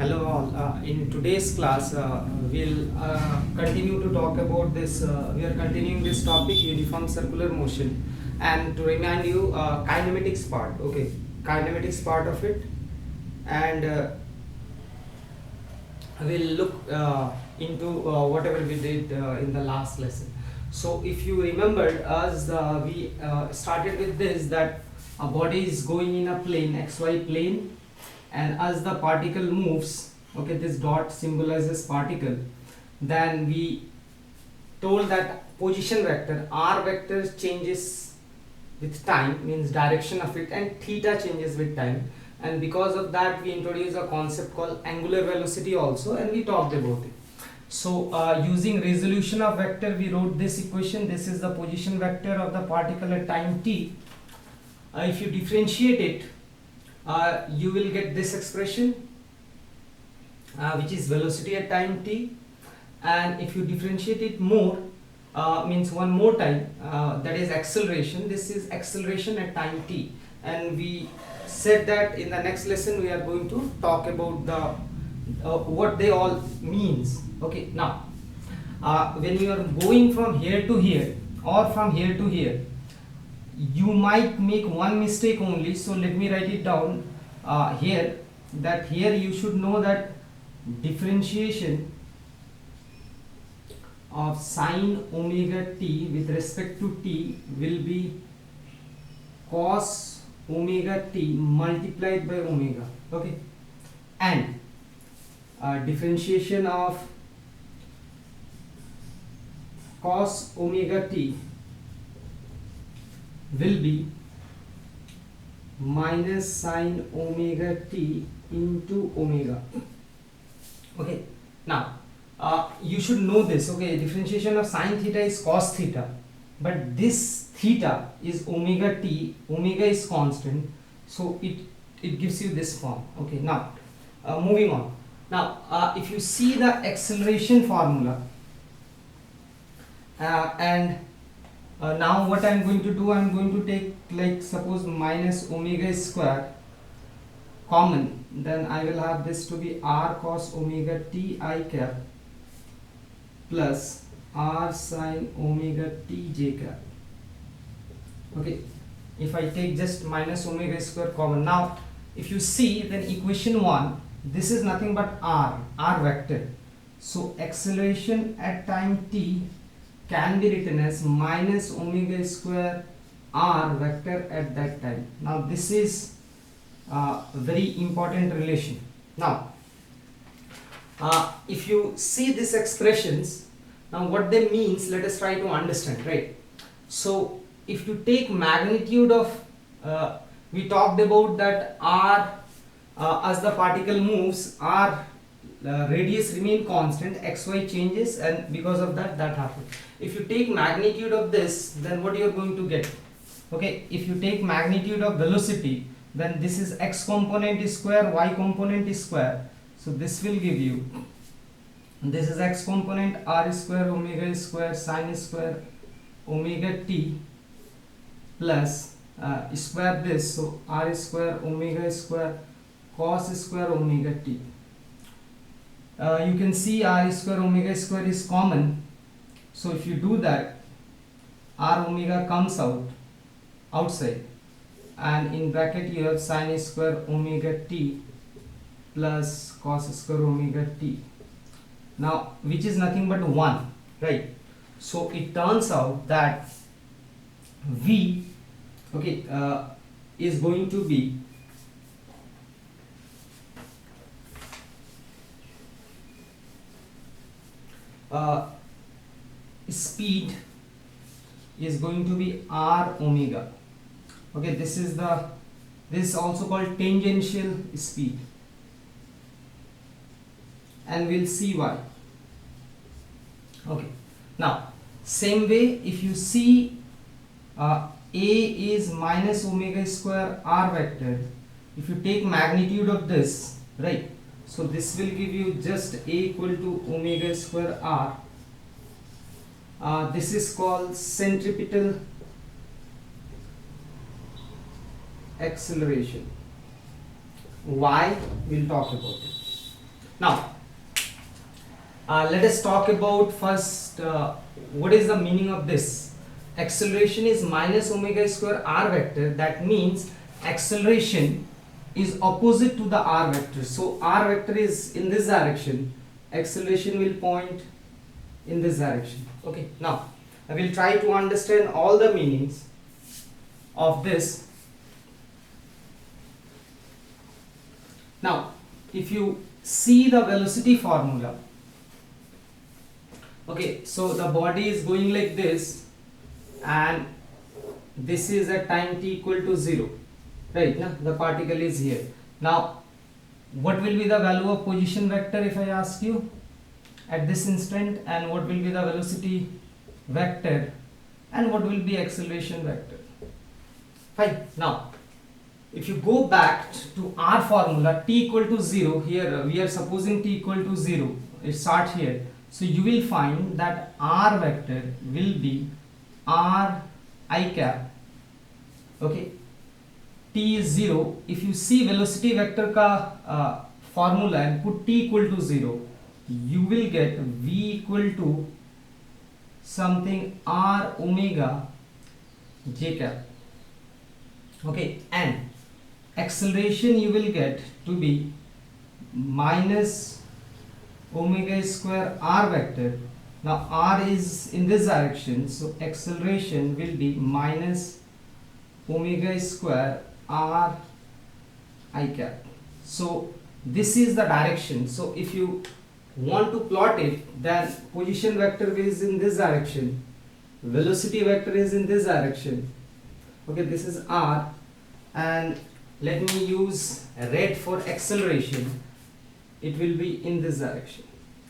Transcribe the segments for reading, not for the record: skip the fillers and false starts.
Hello all. In today's class, we'll continue to talk about this. We are continuing this topic, uniform circular motion, and to remind you, kinematics part. Okay, kinematics part of it, and we'll look into whatever we did in the last lesson. So, if you remembered, us we started with this that a body is going in a plane, xy plane, and as the particle moves, okay, this dot symbolizes particle, then we told that position vector r vector changes with time, means direction of it, and theta changes with time, and because of that we introduced a concept called angular velocity also, and we talked about it. So using resolution of vector, we wrote this equation. This is the position vector of the particle at time t. If you differentiate it, you will get this expression, which is velocity at time t, and if you differentiate it more, means one more time, that is acceleration. This is acceleration at time t, and we said that in the next lesson we are going to talk about the what they all means. Okay, now when you are going from here to here or from here to here, you might make one mistake only. So let me write it down here, that here you should know that differentiation of sine omega t with respect to t will be cos omega t multiplied by omega. Okay, and differentiation of cos omega t will be minus sine omega t into omega. Okay, now you should know this. Okay, differentiation of sine theta is cos theta, but this theta is omega t, omega is constant, so it gives you this form. Okay, now moving on. Now if you see the acceleration formula, and now what I am going to do, I am going to take, like, suppose minus omega square common, then I will have this to be r cos omega t I cap plus r sin omega t j cap. Okay, if I take just minus omega square common, now if you see, then equation 1, this is nothing but r vector, so acceleration at time t can be written as minus omega square r vector at that time. Now this is a very important relation. Now if you see these expressions, now what they means, let us try to understand, right? So if you take magnitude of, we talked about that r, as the particle moves, r radius remain constant, xy changes, and because of that happens. If you take magnitude of this, then what you are going to get? Okay, if you take magnitude of velocity, then this is x component is square, y component is square, so this will give you, this is x component r square omega square sine square omega t plus square this, so r square omega square cos square omega t. You can see r square omega square is common, so if you do that, r omega comes outside, and in bracket you have sine square omega t plus cos square omega t, now which is nothing but 1, right? So it turns out that v, okay, is going to be speed is going to be r omega. Okay, this is also called tangential speed, and we'll see why. Okay, now same way, if you see a is minus omega square r vector, if you take magnitude of this, right, so this will give you just a equal to omega square r. This is called centripetal acceleration. Why? We'll talk about it. Now let us talk about first what is the meaning of this. Acceleration is minus omega square r vector. That means acceleration is opposite to the r vector. So r vector is in this direction, acceleration will point in this direction. Okay, now I will try to understand all the meanings of this. Now if you see the velocity formula, okay, so the body is going like this and this is at time t equal to 0, right? Now the particle is here. Now what will be the value of position vector if I ask you at this instant, and what will be the velocity vector, and what will be acceleration vector? Fine. Now if you go back to our formula, t equal to 0, here we are supposing t equal to 0, it starts here. So you will find that r vector will be r I cap. Okay, t is 0. If you see velocity vector ka formula and put t equal to 0, you will get v equal to something r omega j cap. Okay, and acceleration you will get to be minus omega square r vector. Now r is in this direction, so acceleration will be minus omega square r I cap. So this is the direction. So if you want to plot it, then position vector is in this direction, velocity vector is in this direction. Okay, this is r, and let me use red for acceleration. It will be in this direction.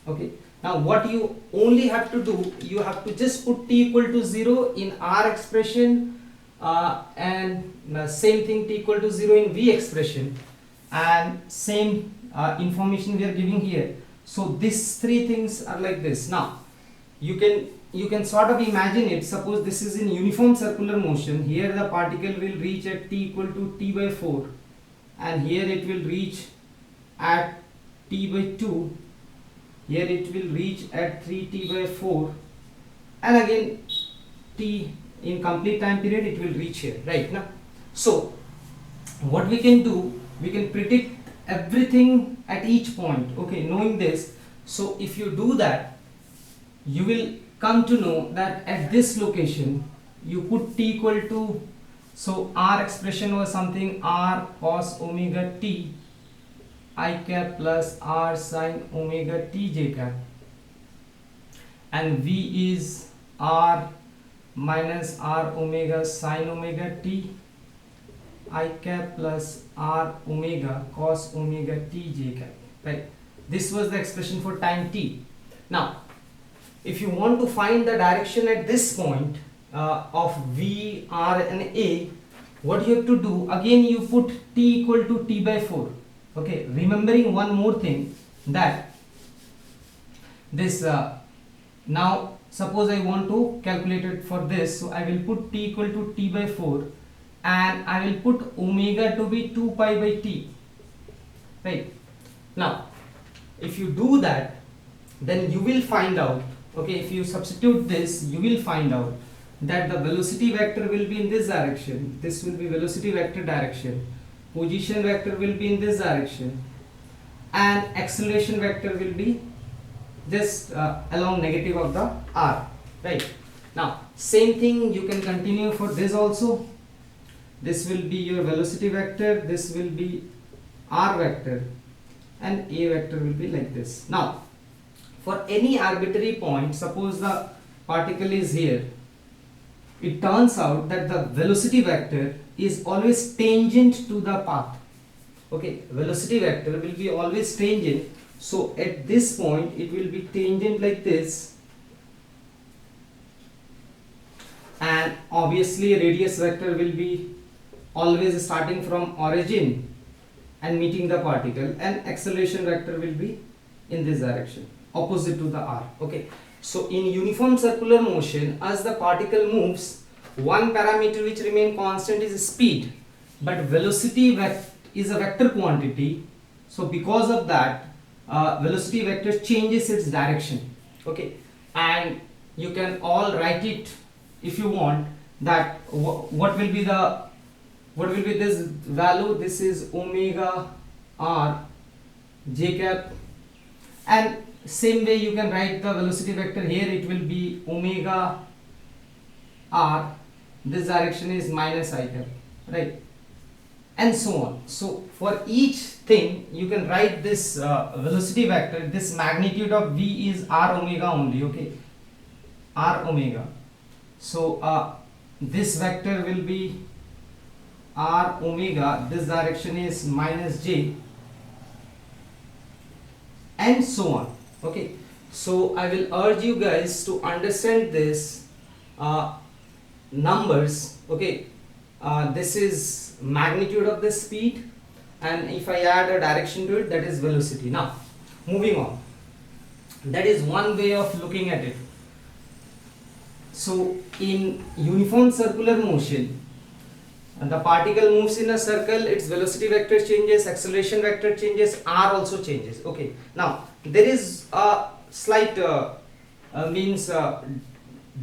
Okay, now what you only have to do, you have to just put t equal to 0 in r expression, and same thing t equal to 0 in v expression, and same information we are giving here. So these three things are like this. Now you can sort of imagine it. Suppose this is in uniform circular motion. Here the particle will reach at t equal to t by 4, and here it will reach at t by 2. Here it will reach at 3t by 4, and again t in complete time period it will reach here, right? Now so what we can do, we can predict everything at each point. Okay, knowing this, so if you do that, you will come to know that at this location you put t equal to, so r expression was something r cos omega t I cap plus r sin omega t j cap, and v is r minus r omega sin omega t I cap plus r omega cos omega t j cap, right? This was the expression for time t. Now if you want to find the direction at this point of v, r and a, what you have to do, again you put t equal to t by 4. Okay, remembering one more thing, that this now suppose I want to calculate it for this, so I will put t equal to t by 4, and I will put omega to be 2 pi by t, right? Now if you do that, then you will find out, okay, if you substitute this, you will find out that the velocity vector will be in this direction, this will be velocity vector direction, position vector will be in this direction, and acceleration vector will be just along negative of the r, right? Now same thing you can continue for this also. This will be your velocity vector, this will be r vector, and a vector will be like this. Now for any arbitrary point, suppose the particle is here, it turns out that the velocity vector is always tangent to the path. Okay, velocity vector will be always tangent, so at this point it will be tangent like this, and obviously radius vector will be always starting from origin and meeting the particle, and acceleration vector will be in this direction opposite to the r. Okay, so in uniform circular motion, as the particle moves, one parameter which remain constant is speed, but velocity is a vector quantity, so because of that velocity vector changes its direction. Okay, and you can all write it if you want, that what will be this value. This is omega r j cap, and same way you can write the velocity vector here. It will be omega r, this direction is minus I cap, right, and so on. So for each thing you can write this velocity vector. This magnitude of v is r omega only, okay, r omega. So this vector will be r omega, this direction is minus j, and so on. Okay, so I will urge you guys to understand this numbers. Okay, this is magnitude of the speed, and if I add a direction to it, that is velocity. Now moving on, that is one way of looking at it. So in uniform circular motion, and the particle moves in a circle, its velocity vector changes, acceleration vector changes, r also changes. Okay, now there is a slight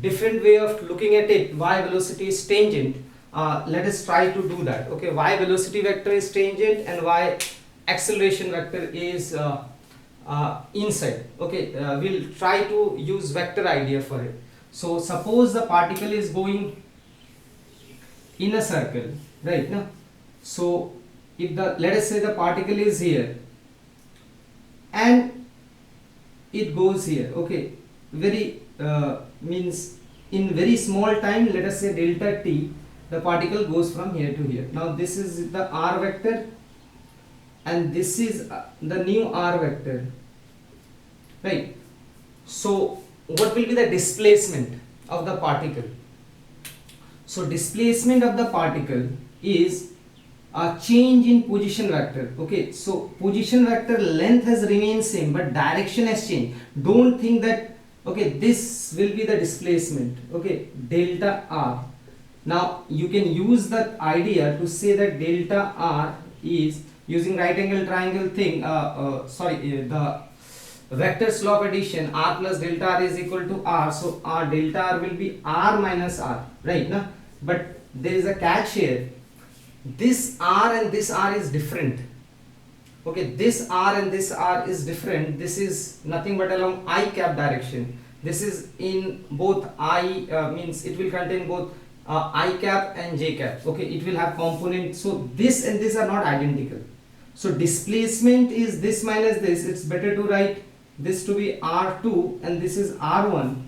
different way of looking at it, why velocity is tangent. Let us try to do that. Okay, why velocity vector is tangent and why acceleration vector is inside. Okay, we'll try to use vector idea for it. So suppose the particle is going in a circle, right? Now, so if let us say the particle is here and it goes here. Okay, very in very small time, let us say delta t, the particle goes from here to here. Now this is the r vector and this is the new r vector, right? So what will be the displacement of the particle? So displacement of the particle is a change in position vector. Okay, so position vector length has remained same but direction has changed. Don't think that, okay, this will be the displacement, okay, delta r. Now you can use that idea to say that delta r is, using right angle triangle thing, the vector slope addition, r plus delta r is equal to r. So r delta r will be r minus r, right? Now, but there is a catch here. This r and this r is different. Okay, this r and this r is different. This is nothing but along I cap direction. This is in both it will contain both I cap and j cap. Okay, it will have component. So this and this are not identical. So displacement is this minus this. It's better to write this to be r2 and this is r1.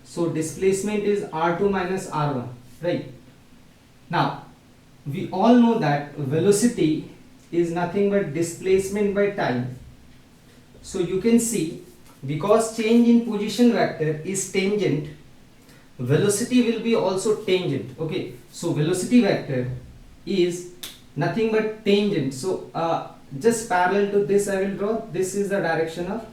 So displacement is r2 minus r1, right? Now we all know that velocity is nothing but displacement by time. So you can see, because change in position vector is tangent, velocity will be also tangent. Okay, so velocity vector is nothing but tangent. So just parallel to this I will draw. This is the direction of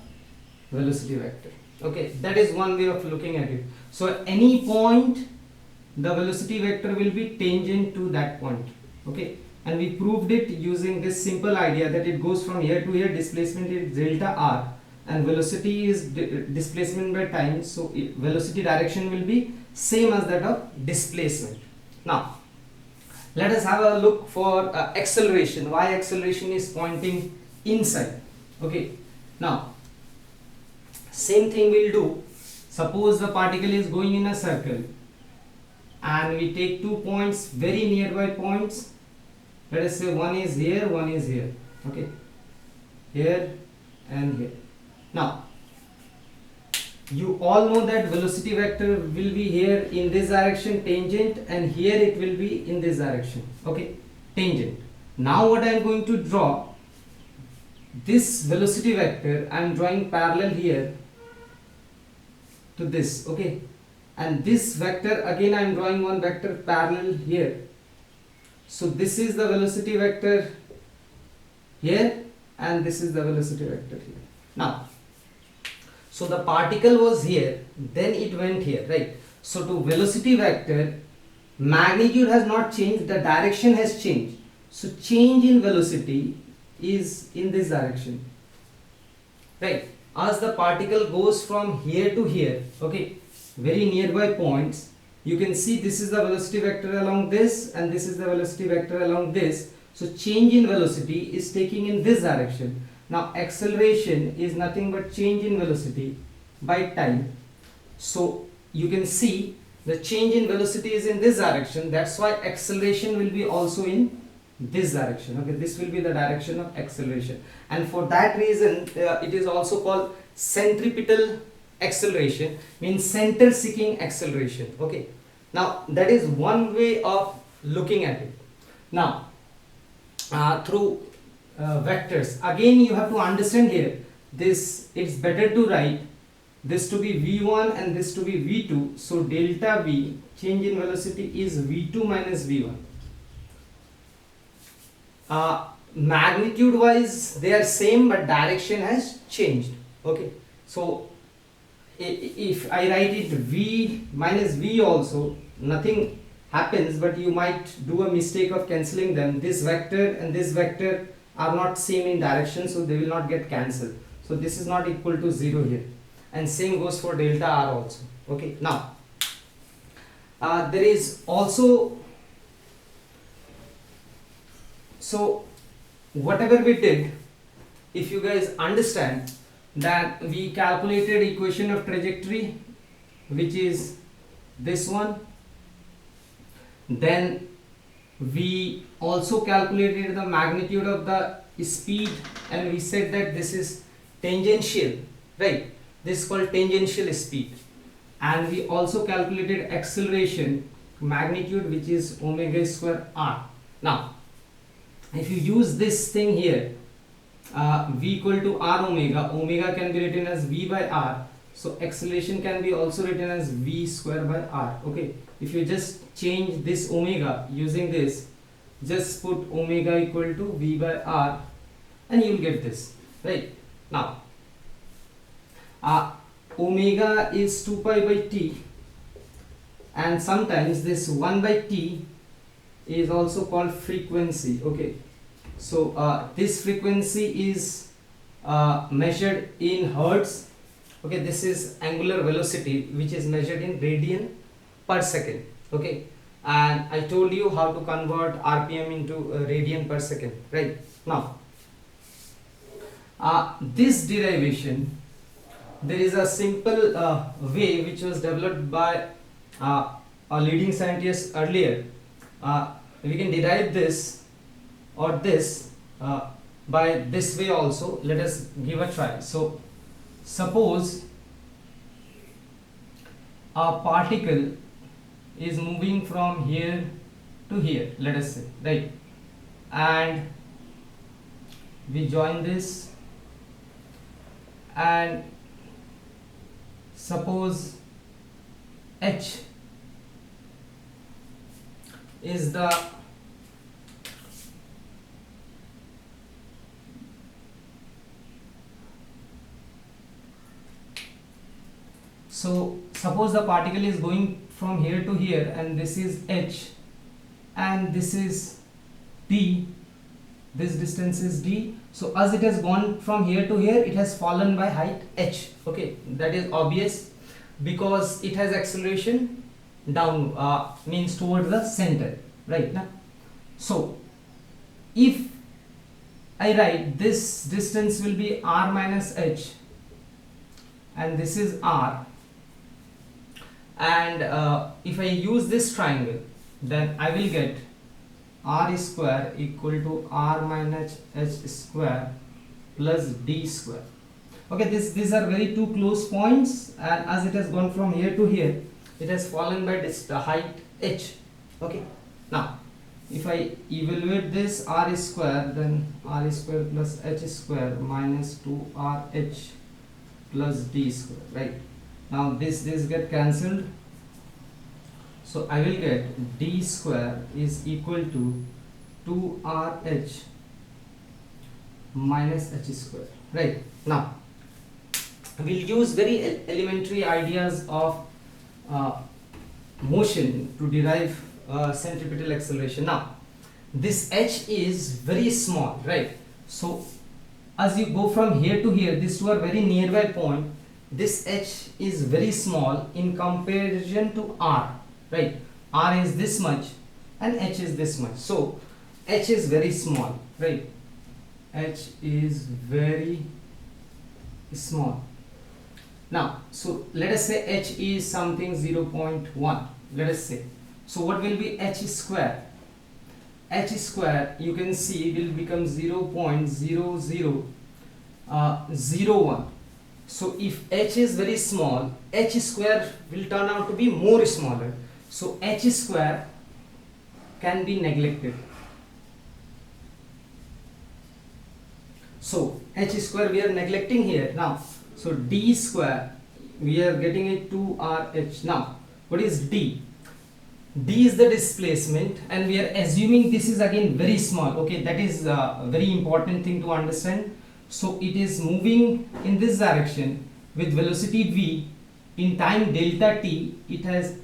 velocity vector. Okay, that is one way of looking at it. So at any point the velocity vector will be tangent to that point. Okay, and we proved it using this simple idea that it goes from here to here. Displacement is delta r and velocity is displacement by time, so velocity direction will be same as that of displacement. Now let us have a look for acceleration, why acceleration is pointing inside. Okay, now same thing we'll do. Suppose the particle is going in a circle and we take 2 points, very nearby points. Let us say one is here, one is here. Okay, here and here. Now you all know that velocity vector will be here in this direction, tangent, and here it will be in this direction. Okay, tangent. Now what I am going to draw, this velocity vector I am drawing parallel here to this. Okay, and this vector again I am drawing one vector parallel here. So this is the velocity vector here and this is the velocity vector here. Now, so the particle was here, then it went here, right? So to velocity vector, magnitude has not changed, the direction has changed. So change in velocity is in this direction. right? As the particle goes from here to here, okay, very nearby points, you can see this is the velocity vector along this and this is the velocity vector along this. So change in velocity is taking in this direction. Now acceleration is nothing but change in velocity by time. So you can see the change in velocity is in this direction. That's why acceleration will be also in this direction. Okay, this will be the direction of acceleration, and for that reason it is also called centripetal acceleration, means center seeking acceleration. Okay, now that is one way of looking at it. Now through vectors, again you have to understand here, this it's better to write this to be v1 and this to be v2. So delta v, change in velocity, is v2 minus v1. Magnitude wise they are same, but direction has changed. Okay, so if I write it v minus v also, nothing happens, but you might do a mistake of cancelling them. This vector and this vector are not same in direction, so they will not get cancelled. So this is not equal to 0 here, and same goes for delta r also. Okay, now there is also, so whatever we did, if you guys understand that we calculated equation of trajectory, which is this one, then we also calculated the magnitude of the speed, and we said that this is tangential, right? This is called tangential speed. And we also calculated acceleration magnitude, which is omega square r. Now if you use this thing here, v equal to r omega, omega can be written as v by r, so acceleration can be also written as v square by r. Okay, if you just change this omega using this, just put omega equal to v by r and you will get this, right? Now omega is 2 pi by t, and sometimes this 1 by t is also called frequency. Okay, so this frequency is measured in hertz. Okay, this is angular velocity, which is measured in radian per second. Okay, and I told you how to convert rpm into radian per second, right? Now this derivation, there is a simple way which was developed by a leading scientist earlier. We can derive this or this by this way also. Let us give a try. So suppose a particle is moving from here to here, let us say, right? And we join this, and suppose h is the suppose the particle is going from here to here, and this is h and this is d, this distance is d. So as it has gone from here to here, it has fallen by height h. Okay, that is obvious because it has acceleration down, means towards the center, right? Now so if I write this distance will be r minus h and this is r, and if I use this triangle, then I will get r square equal to r minus h square plus d square. Okay, these are very two close points, and as it has gone from here to here, it has fallen by this height h. Okay, now if I evaluate this r square, then r square plus h square minus 2rh plus d square, right? Now this get cancelled, so I will get d square is equal to 2rh minus h square, right? Now we'll use very elementary ideas of motion to derive centripetal acceleration. Now this h is very small, right? So as you go from here to here, these two are very nearby point. This h is very small in comparison to r, right? R is this much and h is this much. So h is very small, right? H is very small. Now, so let us say h is something 0.1. Let us say. So what will be h square? H square, you can see, will become 0.0001. So if h is very small, h square will turn out to be more smaller. So h square can be neglected. So h square we are neglecting here now. So d square, we are getting it 2rh. Now what is d? D is the displacement, and we are assuming this is again very small. Okay, that is a very important thing to understand. So it is moving in this direction with velocity v. In time delta t, it has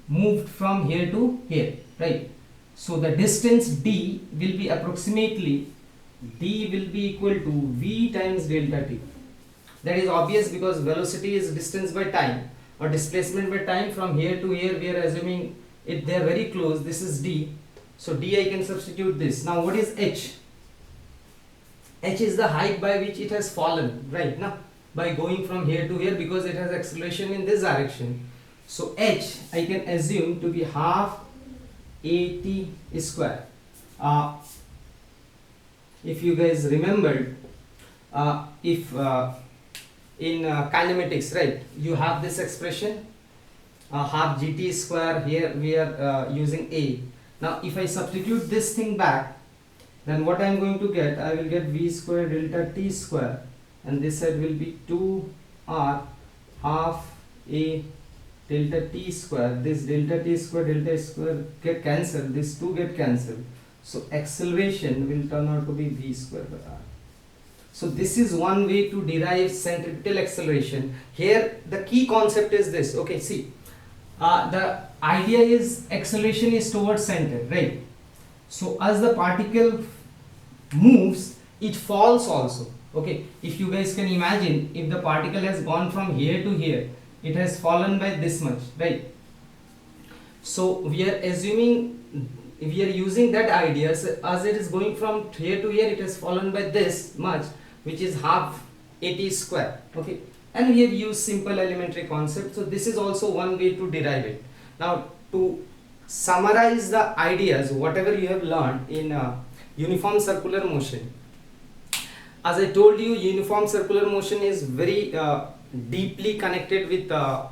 moved from here to here, right? So the distance d will be approximately, d will be equal to v times delta t. That is obvious because velocity is distance by time, or displacement by time. From here to here we are assuming it, they are very close. This is d, so d I can substitute this. Now what is h? H is the height by which it has fallen, right? Now by going from here to here, because it has acceleration in this direction. So h I can assume to be half at square. If you guys remembered, if in kinematics, right, you have this expression half gt square. Here we are using a. Now if I substitute this thing back, then what I am going to get, I will get v square delta t square, and this side will be 2r half a delta t square. This delta t square get cancelled, this 2 get cancelled. So acceleration will turn out to be v square by r. So this is one way to derive centripetal acceleration. Here the key concept is this. Okay, see, the idea is acceleration is towards center, right? So as the particle moves, it falls also. Okay, if you guys can imagine, if the particle has gone from here to here, it has fallen by this much, right? So we are assuming, we are using that idea, so as it is going from here to here, it has fallen by this much, which is half at square. Okay, and we have used simple elementary concept. So this is also one way to derive it. Now to summarize the ideas, whatever you have learned in uniform circular motion, as I told you, uniform circular motion is very deeply connected with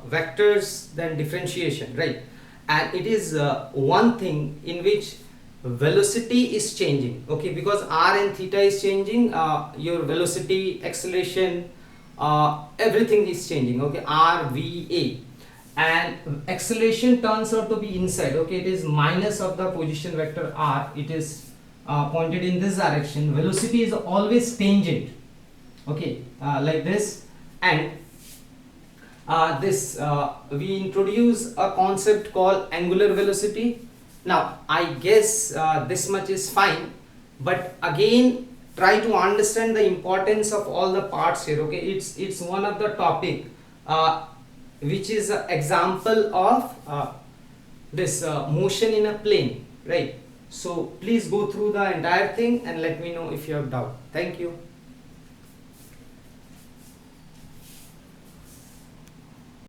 vectors than differentiation, right? And it is one thing in which velocity is changing, okay, because r and theta is changing, your velocity, acceleration, everything is changing, okay, r, v, a, and acceleration turns out to be inside, okay, it is minus of the position vector r, it is pointed in this direction. Velocity is always tangent, okay, like this. And we introduce a concept called angular velocity. Now I guess this much is fine, but again try to understand the importance of all the parts here, okay. It's one of the topic which is an example of this motion in a plane, right? So please go through the entire thing and let me know if you have doubt. Thank you.